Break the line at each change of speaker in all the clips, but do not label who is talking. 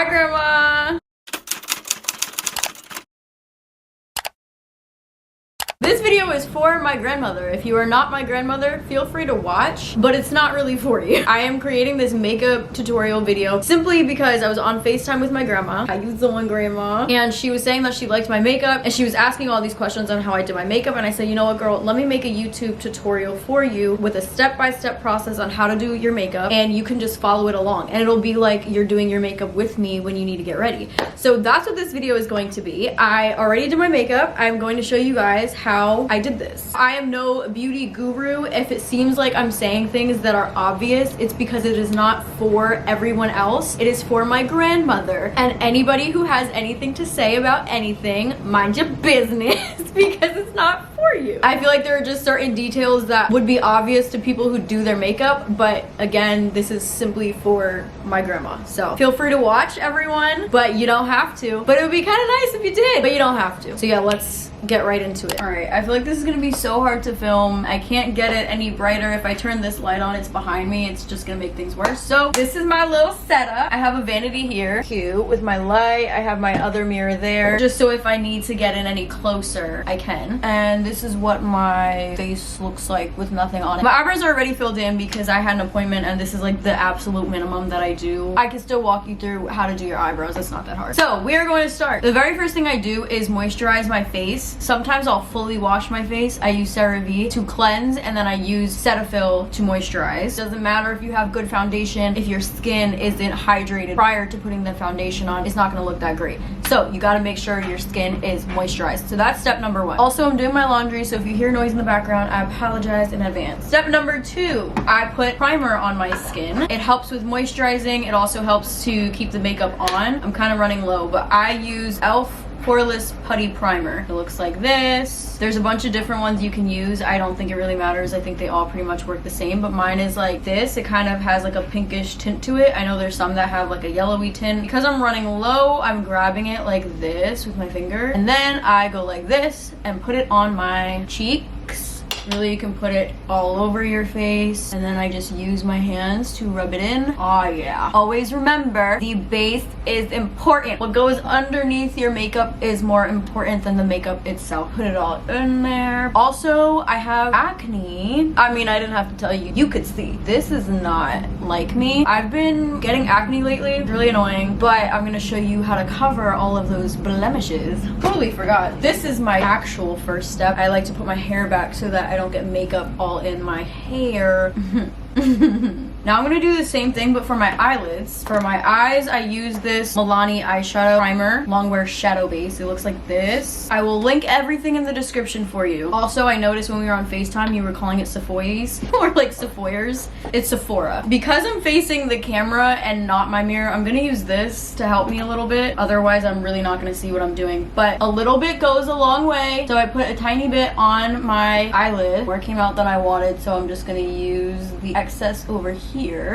Hi, Grandma. This video is for my grandmother. If you are not my grandmother, feel free to watch, but it's not really for you. I am creating this makeup tutorial video simply because I was on FaceTime with my grandma. I use the one grandma, and she was saying that she liked my makeup, and she was asking all these questions on how I did my makeup, and I said, you know what, girl, let me make a YouTube tutorial for you with a step-by-step process on how to do your makeup, and you can just follow it along, and it'll be like you're doing your makeup with me when you need to get ready. So that's what this video is going to be. I already did my makeup. I'm going to show you guys how I did this. I am no beauty guru. If it seems like I'm saying things that are obvious, it's because it is not for everyone else. It is for my grandmother, and anybody who has anything to say about anything, mind your business, because it's not for you. I feel like there are just certain details that would be obvious to people who do their makeup, but again, this is simply for my grandma. So feel free to watch, everyone, but you don't have to. But it would be kind of nice if you did, but you don't have to. So yeah, let's get right into it. All right, I feel like this is gonna be so hard to film. I can't get it any brighter. If I turn this light on, it's behind me. It's just gonna make things worse. So this is my little setup. I have a vanity here, cute, with my light. I have my other mirror there, just so if I need to get in any closer, I can. And this is what my face looks like with nothing on it. My eyebrows are already filled in because I had an appointment, and this is like the absolute minimum that I do. I can still walk you through how to do your eyebrows. It's not that hard. So we are going to start. The very first thing I do is moisturize my face. Sometimes I'll fully wash my face. I use CeraVe to cleanse, and then I use Cetaphil to moisturize. Doesn't matter if you have good foundation. If your skin isn't hydrated prior to putting the foundation on, it's not gonna look that great. So you gotta make sure your skin is moisturized. So that's step number one. Also, I'm doing my laundry, so if you hear noise in the background, I apologize in advance. Step number two, I put primer on my skin. It helps with moisturizing. It also helps to keep the makeup on. I'm kind of running low, but I use e.l.f. poreless putty primer. It looks like this. There's a bunch of different ones you can use. I don't think it really matters. I think they all pretty much work the same, but mine is like this. It kind of has like a pinkish tint to it. I know there's some that have like a yellowy tint. Because I'm running low, I'm grabbing it like this with my finger, and then I go like this and put it on my cheeks. Really, you can put it all over your face, and then I just use my hands to rub it in. Oh yeah. Always remember, the base is important. What goes underneath your makeup is more important than the makeup itself. Put it all in there. Also, I have acne. I mean, I didn't have to tell you. You could see. This is not like me. I've been getting acne lately. It's really annoying, but I'm gonna show you how to cover all of those blemishes. Totally forgot. This is my actual first step. I like to put my hair back so that I don't get makeup all in my hair. Now I'm gonna do the same thing, but for my eyelids. For my eyes, I use this Milani eyeshadow primer, longwear shadow base. It looks like this. I will link everything in the description for you. Also, I noticed when we were on FaceTime, you were calling it Sephora's or like Sephoyers. It's Sephora. Because I'm facing the camera and not my mirror, I'm gonna use this to help me a little bit. Otherwise, I'm really not gonna see what I'm doing. But a little bit goes a long way. So I put a tiny bit on my eyelid where it came out that I wanted. So I'm just gonna use the excess over here.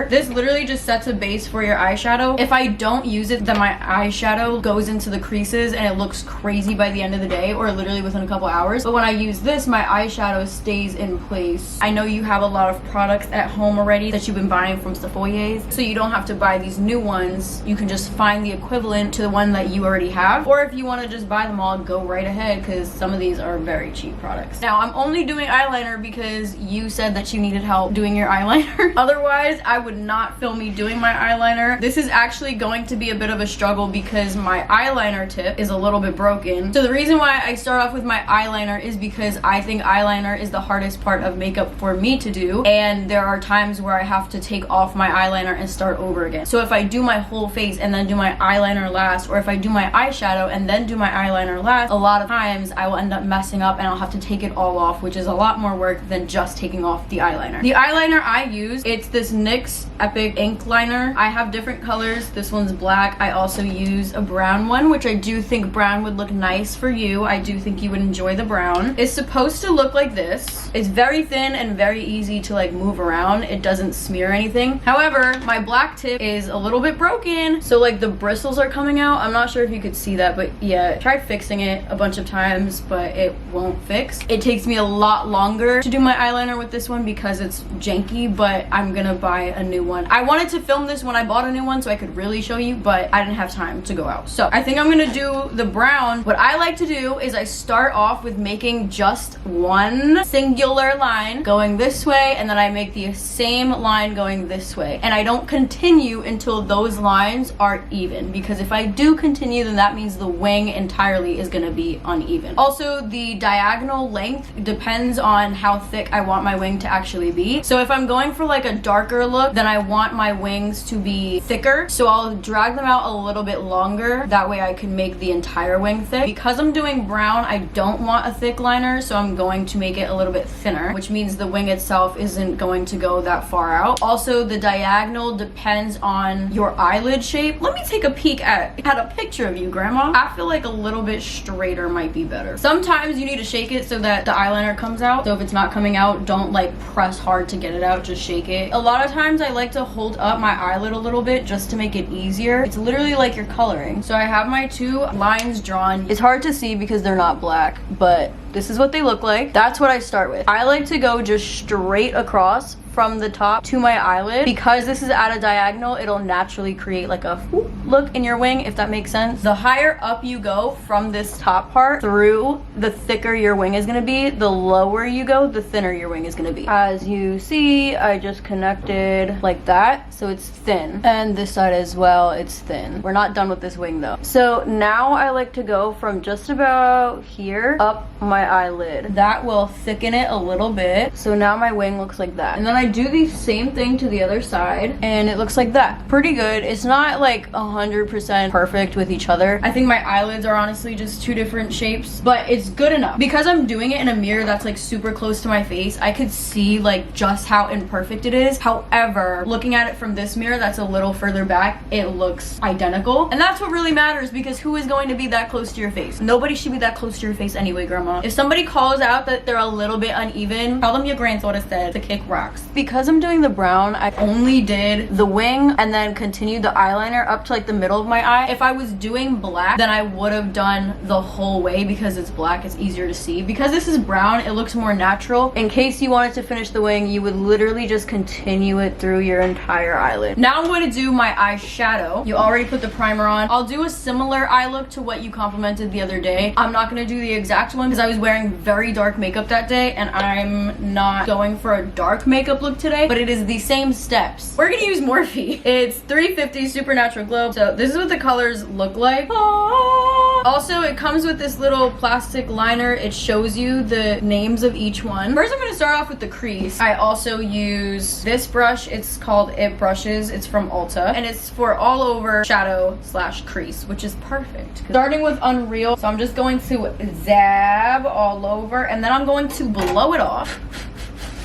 This literally just sets a base for your eyeshadow. If I don't use it, then my eyeshadow goes into the creases and it looks crazy by the end of the day, or literally within a couple hours. But when I use this, my eyeshadow stays in place. I know you have a lot of products at home already that you've been buying from Sephora's, so you don't have to buy these new ones. You can just find the equivalent to the one that you already have, or if you want to just buy them all, go right ahead, because some of these are very cheap products. Now, I'm only doing eyeliner because you said that you needed help doing your eyeliner. Otherwise, I would not film me doing my eyeliner. This is actually going to be a bit of a struggle because my eyeliner tip is a little bit broken. So the reason why I start off with my eyeliner is because I think eyeliner is the hardest part of makeup for me to do, and there are times where I have to take off my eyeliner and start over again. So if I do my whole face and then do my eyeliner last, or if I do my eyeshadow and then do my eyeliner last, a lot of times I will end up messing up and I'll have to take it all off, which is a lot more work than just taking off the eyeliner. The eyeliner I use, it's this NYX Epic ink liner. I have different colors. This one's black. I also use a brown one, which I do think brown would look nice for you. I do think you would enjoy the brown. It's supposed to look like this. It's very thin and very easy to like move around. It doesn't smear anything. However, my black tip is a little bit broken, so like the bristles are coming out. I'm not sure if you could see that, but yeah, I tried fixing it a bunch of times, but it won't fix. It takes me a lot longer to do my eyeliner with this one because it's janky, but I'm gonna buy buy a new one. I wanted to film this when I bought a new one so I could really show you, but I didn't have time to go out. So I think I'm gonna do the brown. What I like to do is I start off with making just one singular line going this way, and then I make the same line going this way, and I don't continue until those lines are even, because if I do continue, then that means the wing entirely is gonna be uneven. Also, the diagonal length depends on how thick I want my wing to actually be. So if I'm going for like a darker look, then I want my wings to be thicker, so I'll drag them out a little bit longer. That way I can make the entire wing thick. Because I'm doing brown, I don't want a thick liner, so I'm going to make it a little bit thinner, which means the wing itself isn't going to go that far out. Also, the diagonal depends on your eyelid shape. Let me take a peek at a picture of you, Grandma. I feel like a little bit straighter might be better. Sometimes you need to shake it so that the eyeliner comes out. So if it's not coming out, don't like press hard to get it out, just shake it. A lot of times I like to hold up my eyelid a little bit just to make it easier. It's literally like you're coloring. So I have my two lines drawn. It's hard to see because they're not black, but this is what they look like. That's what I start with. I like to go just straight across from the top to my eyelid. Because this is at a diagonal, it'll naturally create like a whoop look in your wing, if that makes sense. The higher up you go from this top part through, the thicker your wing is gonna be. The lower you go, the thinner your wing is gonna be. As you see, I just connected like that, so it's thin. And this side as well, it's thin. We're not done with this wing though. So now I like to go from just about here up my eyelid. That will thicken it a little bit. So now my wing looks like that. And then I do the same thing to the other side, and it looks like that. Pretty good. It's not like 100% perfect with each other. I think my eyelids are honestly just two different shapes, but it's good enough. Because I'm doing it in a mirror that's like super close to my face, I could see like just how imperfect it is. However, looking at it from this mirror that's a little further back, it looks identical. And that's what really matters, because who is going to be that close to your face? Nobody should be that close to your face anyway, Grandma. If somebody calls out that they're a little bit uneven, tell them your granddaughter said to kick rocks. Because I'm doing the brown, I only did the wing and then continued the eyeliner up to like the middle of my eye. If I was doing black, then I would have done the whole way. Because it's black, it's easier to see. Because this is brown, it looks more natural. In case you wanted to finish the wing, you would literally just continue it through your entire eyelid. Now I'm going to do my eyeshadow. You already put the primer on. I'll do a similar eye look to what you complimented the other day. I'm not going to do the exact one because I was wearing very dark makeup that day, and I'm not going for a dark makeup look today, but it is the same steps. We're gonna use Morphe. It's 350 Supernatural Glow. So this is what the colors look like. Also, it comes with this little plastic liner. It shows you the names of each one. First, I'm gonna start off with the crease. I also use this brush. It's called It Brushes. It's from Ulta, and it's for all over shadow / crease, which is perfect. Starting with Unreal, so I'm just going to zab all over, and then I'm going to blow it off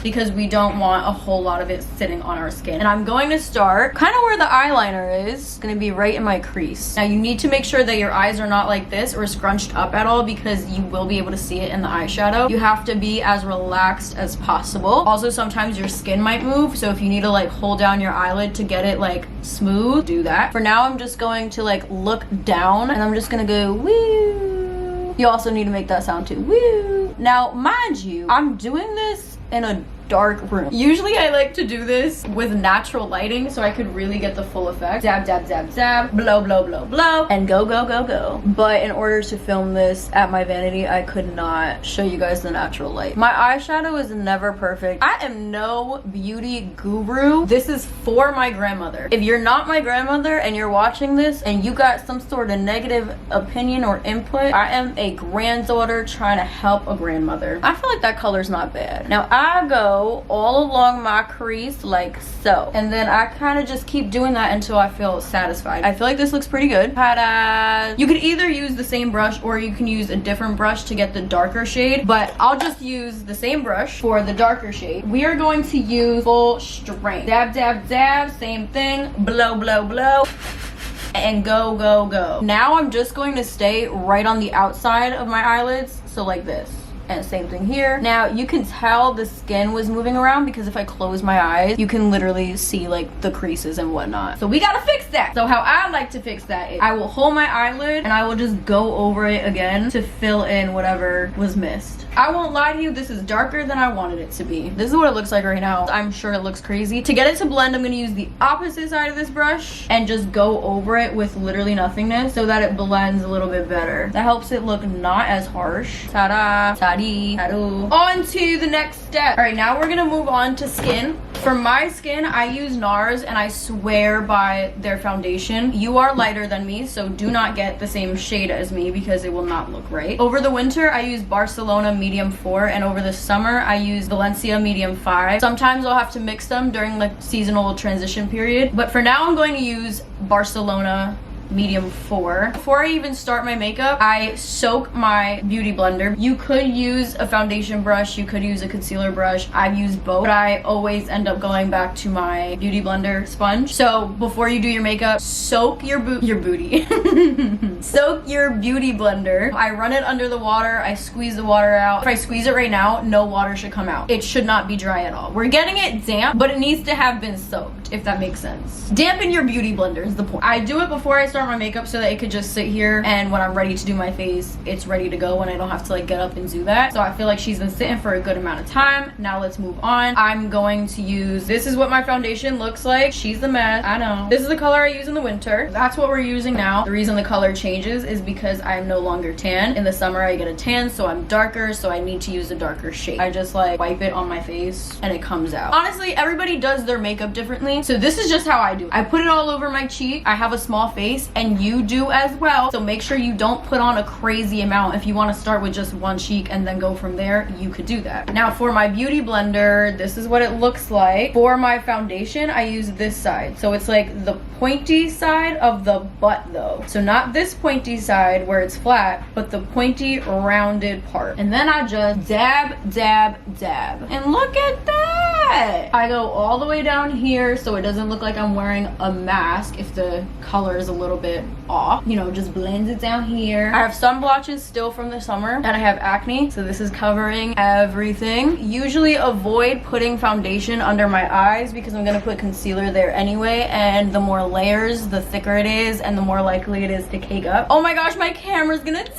because we don't want a whole lot of it sitting on our skin. And I'm going to start kind of where the eyeliner is. It's gonna be right in my crease. Now you need to make sure that your eyes are not like this or scrunched up at all, because you will be able to see it in the eyeshadow. You have to be as relaxed as possible. Also, sometimes your skin might move, so if you need to like hold down your eyelid to get it like smooth, do that. For now, I'm just going to like look down, and I'm just gonna go woo. You also need to make that sound too, woo. Now, mind you, I'm doing this in a dark room. Usually I like to do this with natural lighting so I could really get the full effect. Zab, zab, zab, zab, blow, blow, blow, blow, and go, go, go, go. But in order to film this at my vanity, I could not show you guys the natural light. My eyeshadow is never perfect. I am no beauty guru. This is for my grandmother. If you're not my grandmother and you're watching this and you got some sort of negative opinion or input, I am a granddaughter trying to help a grandmother. I feel like that color's not bad. Now I go all along my crease like so, and then I kind of just keep doing that until I feel satisfied. I feel like this looks pretty good. Ta-da! You could either use the same brush or you can use a different brush to get the darker shade, but I'll just use the same brush for the darker shade. We are going to use full strength. Dab, dab, dab, same thing. Blow, blow, blow, and go, go, go. Now I'm just going to stay right on the outside of my eyelids, so like this. and same thing here. Now you can tell the skin was moving around because if I close my eyes, you can literally see like the creases and whatnot. So we gotta fix that. So how I like to fix that is I will hold my eyelid and I will just go over it again to fill in whatever was missed. I won't lie to you, this is darker than I wanted it to be. This is what it looks like right now. I'm sure it looks crazy. To get it to blend, I'm gonna use the opposite side of this brush and just go over it with literally nothingness so that it blends a little bit better. That helps it look not as harsh. Ta-da, ta-dee, ta-doo. On to the next step. All right, now we're gonna move on to skin. For my skin, I use NARS and I swear by their foundation. You are lighter than me, so do not get the same shade as me because it will not look right. Over the winter, I use Barcelona medium 4, and over the summer, I use Valencia medium 5. Sometimes I'll have to mix them during the seasonal transition period, but for now, I'm going to use Barcelona medium 4. Before I even start my makeup, I soak my beauty blender. You could use a foundation brush, you could use a concealer brush. I've used both, but I always end up going back to my beauty blender sponge. So before you do your makeup, soak your booty. Soak your beauty blender. I run it under the water, I squeeze the water out. If I squeeze it right now, no water should come out. It should not be dry at all. We're getting it damp, but it needs to have been soaked, if that makes sense. Dampen your beauty blender is the point. I do it before I start my makeup so that it could just sit here, and when I'm ready to do my face, it's ready to go and I don't have to like get up and do that. So I feel like she's been sitting for a good amount of time. Now let's move on. I'm going to use, this is what my foundation looks like. She's the mess, I know. This is the color I use in the winter. That's what we're using now. The reason the color changes is because I'm no longer tan. In the summer I get a tan, so I'm darker, so I need to use a darker shade. I just like wipe it on my face and it comes out. Honestly, everybody does their makeup differently, so this is just how I do it. I put it all over my cheek. I have a small face and you do as well, so make sure you don't put on a crazy amount. If you want to start with just one cheek and then go from there, you could do that. Now for my beauty blender, this is what it looks like. For my foundation, I use this side, so it's like the pointy side of the butt though, so not this pointy side where it's flat, but the pointy rounded part. And then I just dab, dab, dab, and look at that. I go all the way down here so it doesn't look like I'm wearing a mask if the color is a little bit off, you know, just blends it down here. I have sun blotches still from the summer and I have acne, so this is covering everything. Usually avoid putting foundation under my eyes because I'm gonna put concealer there anyway, and the more layers, the thicker it is and the more likely it is to cake up. Oh my gosh, my camera's gonna die!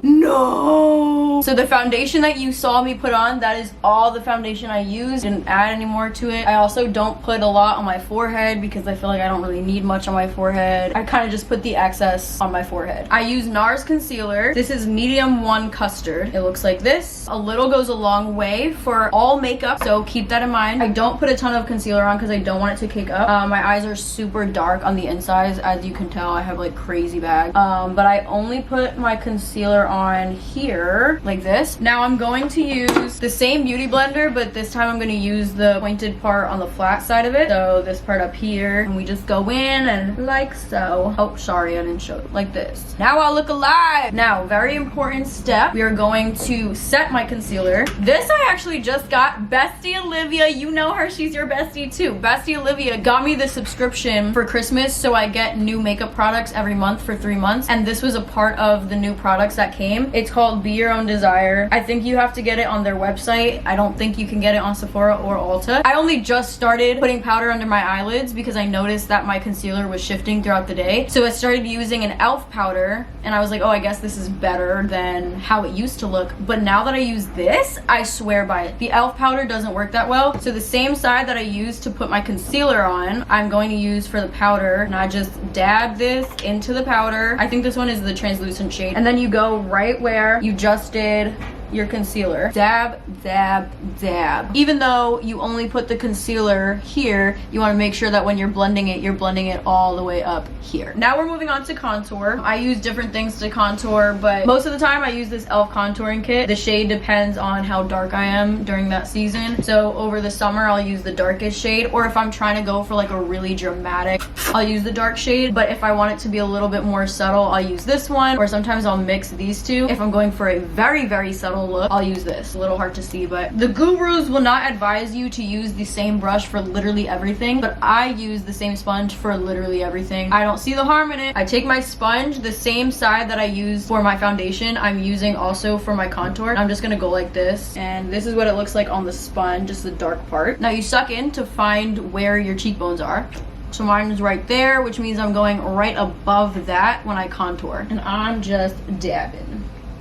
No! So the foundation that you saw me put on, that is all the foundation I used. Didn't add any more to it. I also don't put a lot on my forehead because I feel like I don't really need much on my forehead. I kind of just put the excess on my forehead. I use NARS concealer. This is medium 1 custard. It looks like this. A little goes a long way for all makeup, so keep that in mind. I don't put a ton of concealer on because I don't want it to cake up. My eyes are super dark on the insides. As you can tell, I have like crazy bags. But I only put my concealer on here like this. Now I'm going to use the same beauty blender, but this time I'm going to use the pointed part on the flat side of it. So this part up here, and we just go in and like so. Oh, sorry, I didn't show it. Like this. Now I'll look alive. Now, very important step. We are going to set my concealer. This I actually just got. Bestie Olivia, you know her. She's your bestie too. Bestie Olivia got me the subscription for Christmas, so I get new makeup products every month for 3 months, and this was a part of the new products that came. It's called Be Your Own Desire. I think you have to get it on their website. I don't think you can get it on Sephora or Ulta. I only just started putting powder under my eyelids because I noticed that my concealer was shifting throughout the day. So I started using an e.l.f. powder and I was like, oh, I guess this is better than how it used to look. But now that I use this, I swear by it. The e.l.f. powder doesn't work that well. So the same side that I used to put my concealer on, I'm going to use for the powder. And I just dab this into the powder. I think this one is the translucent shade. And then you go right where you just did your concealer. Dab, dab, dab. Even though you only put the concealer here, you want to make sure that when you're blending it all the way up here. Now we're moving on to contour. I use different things to contour, but most of the time I use this e.l.f. contouring kit. The shade depends on how dark I am during that season. So over the summer, I'll use the darkest shade, or if I'm trying to go for like a really dramatic, I'll use the dark shade. But if I want it to be a little bit more subtle, I'll use this one, or sometimes I'll mix these two if I'm going for a very, very subtle professional look, I'll use this. A little hard to see, but the gurus will not advise you to use the same brush for literally everything, but I use the same sponge for literally everything. I don't see the harm in it. I take my sponge, the same side that I use for my foundation, I'm using also for my contour. I'm just gonna go like this, and this is what it looks like on the sponge, just the dark part. Now you suck in to find where your cheekbones are. So mine is right there, which means I'm going right above that when I contour. And I'm just dabbing.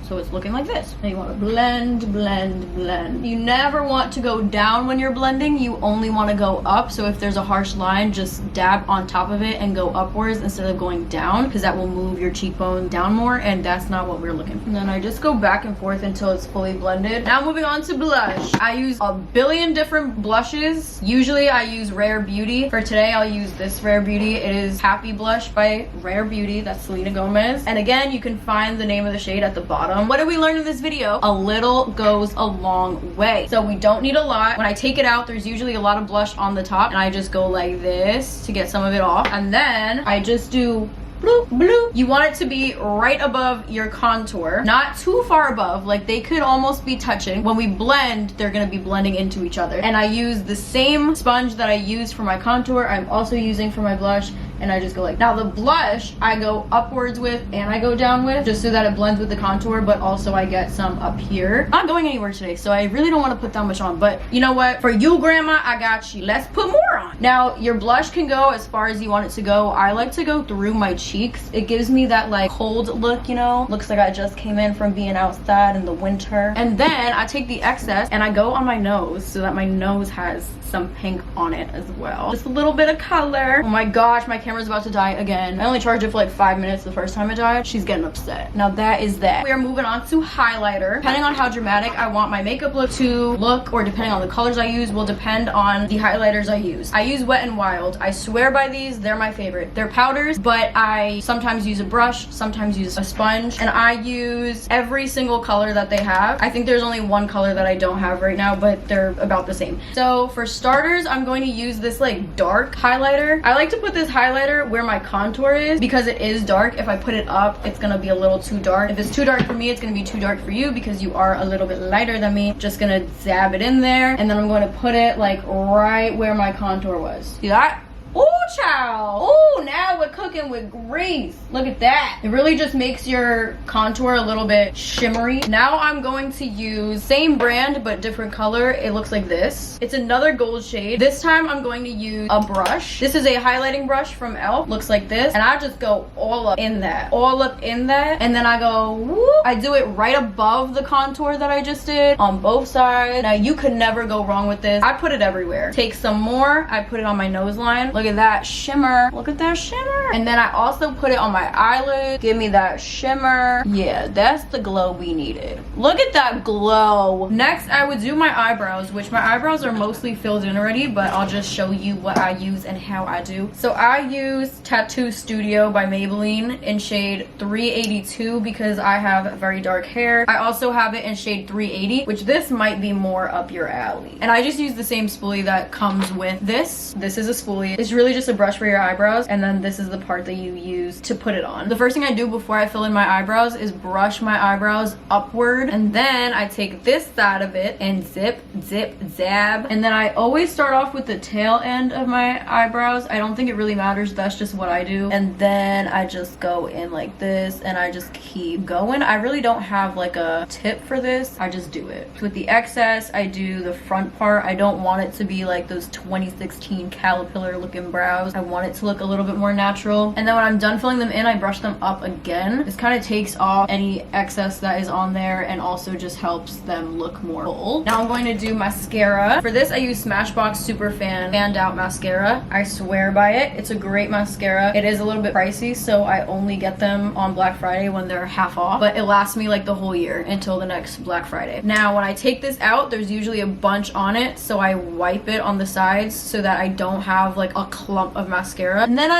So it's looking like this. Now you want to blend, blend, blend. You never want to go down when you're blending. You only want to go up. So if there's a harsh line, just dab on top of it and go upwards instead of going down, because that will move your cheekbone down more, and that's not what we're looking for. And then I just go back and forth until it's fully blended. Now moving on to blush. I use a billion different blushes. Usually I use Rare Beauty. For today, I'll use this Rare Beauty. It is Happy Blush by Rare Beauty. That's Selena Gomez. And again, you can find the name of the shade at the bottom. What did we learn in this video? A little goes a long way. So we don't need a lot. When I take it out, there's usually a lot of blush on the top, and I just go like this to get some of it off. And then I just do bloop, bloop. You want it to be right above your contour, not too far above, like they could almost be touching. When we blend, they're gonna be blending into each other. And I use the same sponge that I used for my contour, I'm also using for my blush, and I just go like, now the blush I go upwards with and I go down with, just so that it blends with the contour, but also I get some up here. I'm not going anywhere today, so I really don't want to put that much on, but you know what, for you grandma, I got you. Let's put more on. Now your blush can go as far as you want it to go. I like to go through my cheeks. It gives me that like cold look, you know, looks like I just came in from being outside in the winter. And then I take the excess and I go on my nose so that my nose has some pink on it as well, just a little bit of color. Oh my gosh, my camera's about to die again. I only charged it for like 5 minutes the first time it died. She's getting upset. Now that is that. We are moving on to highlighter. Depending on how dramatic I want my makeup look to look, or depending on the colors I use, will depend on the highlighters I use. I use Wet n Wild. I swear by these, they're my favorite. They're powders, but I sometimes use a brush, sometimes use a sponge, and I use every single color that they have. I think there's only one color that I don't have right now, but they're about the same. So for starters, I'm going to use this like dark highlighter. I like to put this highlighter where my contour is because it is dark. If I put it up, it's gonna be a little too dark. If it's too dark for me, it's gonna be too dark for you because you are a little bit lighter than me. Just gonna dab it in there, and then I'm going to put it like right where my contour was. See that? Ooh, child. Ooh, now we're cooking with grease. Look at that. It really just makes your contour a little bit shimmery. Now I'm going to use same brand but different color. It looks like this. It's another gold shade. This time I'm going to use a brush. This is a highlighting brush from e.l.f. Looks like this. And I just go all up in that. All up in that. And then I go whoop. I do it right above the contour that I just did on both sides. Now you could never go wrong with this. I put it everywhere. Take some more. I put it on my nose line. Look at that shimmer. Look at that shimmer. And then I also put it on my eyelid. Give me that shimmer. Yeah, that's the glow we needed. Look at that glow. Next, I would do my eyebrows, which my eyebrows are mostly filled in already, but I'll just show you what I use and how I do. So I use Tattoo Studio by Maybelline in shade 382 because I have very dark hair. I also have it in shade 380, which this might be more up your alley. And I just use the same spoolie that comes with this. This is a spoolie. It's really just a brush for your eyebrows, and then this is the part that you use to put it on. The first thing I do before I fill in my eyebrows is brush my eyebrows upward, and then I take this side of it and zip, zip, zab. And then I always start off with the tail end of my eyebrows. I don't think it really matters, that's just what I do. And then I just go in like this, and I just keep going. I really don't have like a tip for this, I just do it. With the excess, I do the front part. I don't want it to be like those 2016 caterpillar looking brows. I want it to look a little bit more natural. And then when I'm done filling them in, I brush them up again. This kind of takes off any excess that is on there and also just helps them look more full. Now I'm going to do mascara. For this, I use Smashbox Superfan Fanned Out Mascara. I swear by it. It's a great mascara. It is a little bit pricey, so I only get them on Black Friday when they're half off, but it lasts me like the whole year until the next Black Friday. Now, when I take this out, there's usually a bunch on it, so I wipe it on the sides so that I don't have like a clump of mascara. And then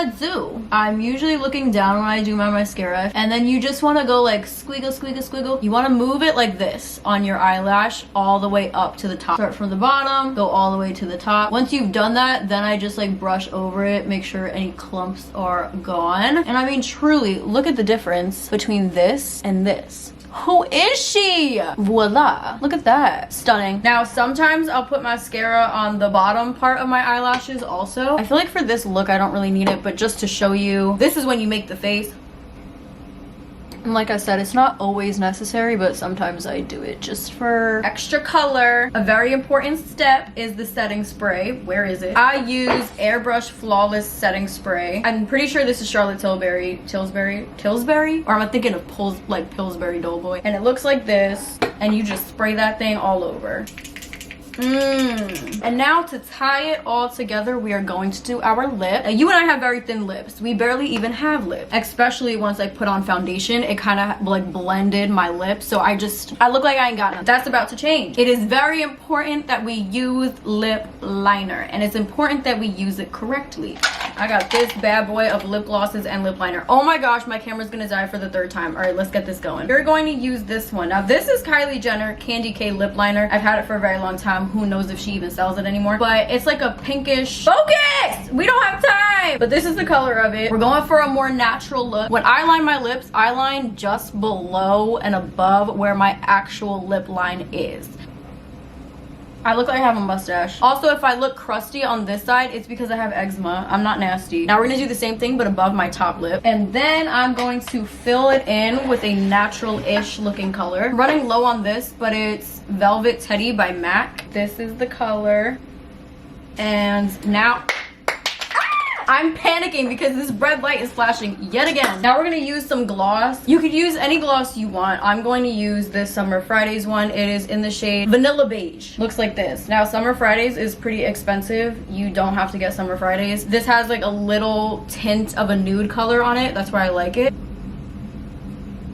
I'm usually looking down when I do my mascara, and then you just want to go like squiggle, squiggle, squiggle. You want to move it like this on your eyelash all the way up to the top. Start from the bottom, go all the way to the top. Once you've done that, then I just like brush over it, make sure any clumps are gone. And I mean, truly, look at the difference between this and this. Who is she? Voila. Look at that. Stunning. Now, sometimes I'll put mascara on the bottom part of my eyelashes also. I feel like for this look, I don't really need it, but just to show you, this is when you make the face. And like I said, it's not always necessary, but sometimes I do it just for extra color. A very important step is the setting spray. Where is it? I use Airbrush Flawless Setting Spray. I'm pretty sure this is Charlotte Tilbury? Or am I thinking of Pillsbury Doughboy? And it looks like this, and you just spray that thing all over. And now to tie it all together, we are going to do our lip. Now, you and I have very thin lips. We barely even have lips, especially once I put on foundation. It kind of like blended my lips, so I look like I ain't got none. That's about to change. It is very important that we use lip liner, and it's important that we use it correctly. I got this bad boy of lip glosses and lip liner. Oh my gosh, my camera's gonna die for the third time. All right, let's get this going. You're going to use this one. Now, this is Kylie Jenner Candy K lip liner. I've had it for a very long time. Who knows if she even sells it anymore, but it's like a pinkish focus. We don't have time, but this is the color of it. We're going for a more natural look. When I line my lips, I line just below and above where my actual lip line is. I look like I have a mustache. Also, if I look crusty on this side, it's because I have eczema. I'm not nasty. Now we're gonna do the same thing but above my top lip, and then I'm going to fill it in with a natural-ish looking color. I'm running low on this, but it's Velvet Teddy by MAC. This is the color, and now I'm panicking because this red light is flashing yet again. Now we're gonna use some gloss. You could use any gloss you want. I'm going to use this Summer Fridays one. It is in the shade Vanilla Beige. Looks like this. Now, Summer Fridays is pretty expensive. You don't have to get Summer Fridays. This has like a little tint of a nude color on it. That's why I like it.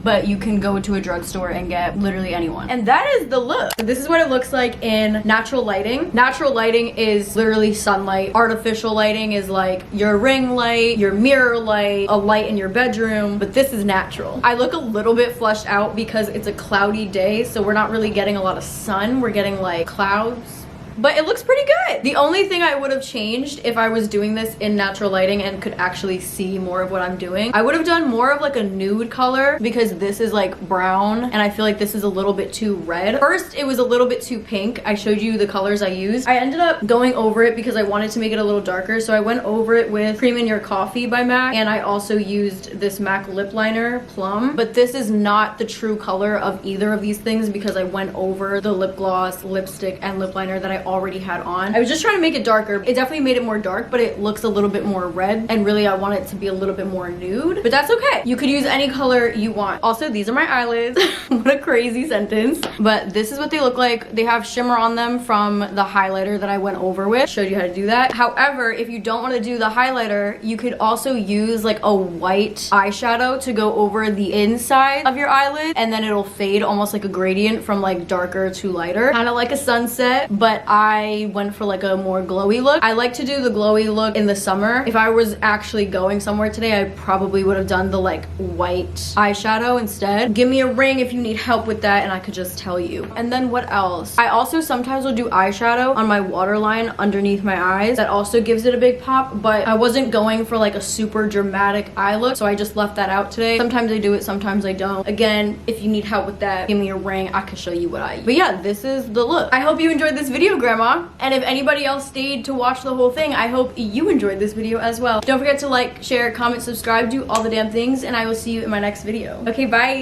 But you can go to a drugstore and get literally anyone. And that is the look. So this is what it looks like in natural lighting. Natural lighting is literally sunlight. Artificial lighting is like your ring light, your mirror light, a light in your bedroom, but this is natural. I look a little bit flushed out because it's a cloudy day, so we're not really getting a lot of sun. We're getting like clouds. But it looks pretty good. The only thing I would have changed if I was doing this in natural lighting and could actually see more of what I'm doing, I would have done more of like a nude color because this is like brown and I feel like this is a little bit too red. First, it was a little bit too pink. I showed you the colors I used. I ended up going over it because I wanted to make it a little darker. So I went over it with Cream in Your Coffee by MAC, and I also used this MAC lip liner, Plum. But this is not the true color of either of these things because I went over the lip gloss, lipstick, and lip liner that I already had on. I was just trying to make it darker. It definitely made it more dark, but it looks a little bit more red, and really I want it to be a little bit more nude, but that's okay. You could use any color you want. Also, these are my eyelids. What a crazy sentence. But this is what they look like. They have shimmer on them from the highlighter that I went over with. Showed you how to do that. However, if you don't want to do the highlighter, you could also use like a white eyeshadow to go over the inside of your eyelid, and then it'll fade almost like a gradient from like darker to lighter, kind of like a sunset. But I went for like a more glowy look. I like to do the glowy look in the summer. If I was actually going somewhere today, I probably would have done the like white eyeshadow instead. Give me a ring if you need help with that and I could just tell you. And then what else? I also sometimes will do eyeshadow on my waterline underneath my eyes. That also gives it a big pop, but I wasn't going for like a super dramatic eye look, so I just left that out today. Sometimes I do it, sometimes I don't. Again, if you need help with that, give me a ring. I can show you what I use. But yeah, this is the look. I hope you enjoyed this video, Grandma. And if anybody else stayed to watch the whole thing, I hope you enjoyed this video as well. Don't forget to like, share, comment, subscribe, do all the damn things, and I will see you in my next video. Okay, bye.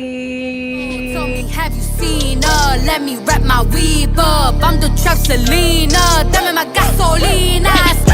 Tell me, have you seen her? Let me wrap my weave up. I'm the trap Selena. Dame my gasolina.